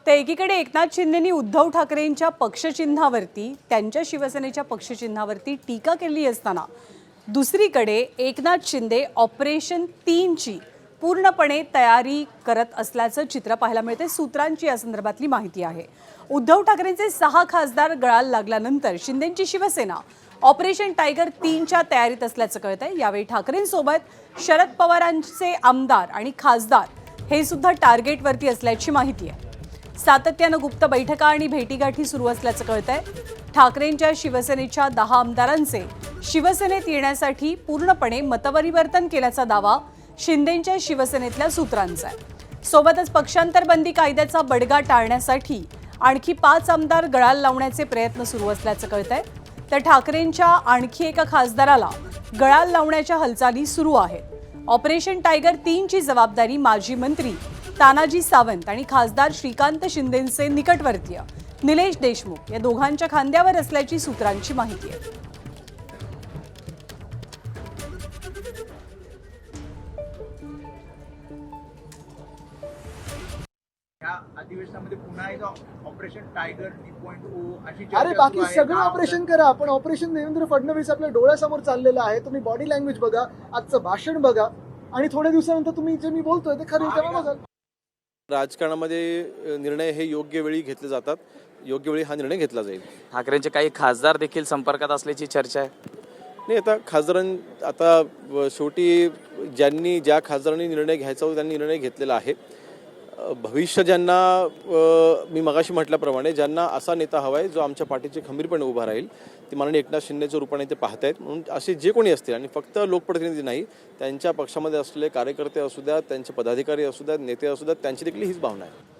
तर एकीकडे एकनाथ शिंदेंनी उद्धव ठाकरेंच्या पक्षचिन्हावरती त्यांच्या शिवसेनेच्या पक्षचिन्हावरती टीका केली असताना दुसरीकडे एकनाथ शिंदे ऑपरेशन 3 ची पूर्णपणे तयारी करत असल्याचं चित्र पाहायला मिळते। सूत्रांची या संदर्भातली माहिती आहे। उद्धव ठाकरेंचे 6 खासदार गळाला लागल्यानंतर शिंदेंची शिवसेना ऑपरेशन टायगर 3 च्या तयारीत असल्याचं कळतंय। यावेळी ठाकरेंसोबत शरद पवारांचे आमदार आणि खासदार हे सुद्धा टार्गेटवरती असल्याची माहिती आहे। सातत्यानं गुप्त बैठका आणि भेटीगाठी सुरू असल्याचं कळतंय। ठाकरेंच्या शिवसेनेच्या 10 आमदारांचे शिवसेनेत येण्यासाठी पूर्णपणे मतपरिवर्तन केल्याचा दावा शिंदेंच्या शिवसेनेतल्या सूत्रांचा आहे। सोबतच पक्षांतर बंदी कायद्याचा बडगा टाळण्यासाठी आणखी 5 आमदार गळाला लावण्याचे प्रयत्न सुरू असल्याचं कळतंय। तर ठाकरेंच्या आणखी एका खासदाराला गळाला लावण्याच्या हालचाली सुरू आहेत। ऑपरेशन टायगर 3 ची जबाबदारी माजी मंत्री तानाजी सावंत आणि खासदार श्रीकांत शिंदेंचे निकटवर्तीय निलेश देशमुख या दोघांच्या खांद्यावर असल्याची सूत्रांची माहिती आहे। अधिवेशनामध्ये पुन्हा एकदा ऑपरेशन टायगर 3.0 अशी अरे बाकी सगळं ऑपरेशन करा, पण ऑपरेशन देवेंद्र फडणवीस आपल्या डोळ्यासमोर चाललेलं आहे। तुम्ही बॉडी लँग्वेज बघा, आजचं भाषण बघा आणि थोड्या दिवसानंतर तुम्ही जे मी बोलतोय ते खरं तेव्हा बघा। राजकारणामध्ये निर्णय हे योग्य वेळी घेतले जातात, योग्य वेळी हा निर्णय घेतला जाईल। ठाकरेंचे काही खासदार देखील संपर्कात असल्याची चर्चा आहे। नाही, आता शेवटी ज्या खासदारांनी निर्णय घ्यायचा होता त्यांनी निर्णय घेतलेला आहे। भविष्य ज्यांना मी मगाशी म्हटल्याप्रमाणे ज्यांना असा नेता हवा आहे जो आमच्या पाठीचे खंबीरपणे उभा राहील ते माननीय एकनाथ शिंदेच्या रूपाने ते पाहतायत। म्हणून असे जे कोणी असतील आणि फक्त लोकप्रतिनिधी नाही, त्यांच्या पक्षामध्ये असलेले कार्यकर्ते असू द्या, त्यांचे पदाधिकारी असू द्या, नेते असू द्या, त्यांची देखील हीच भावना आहे।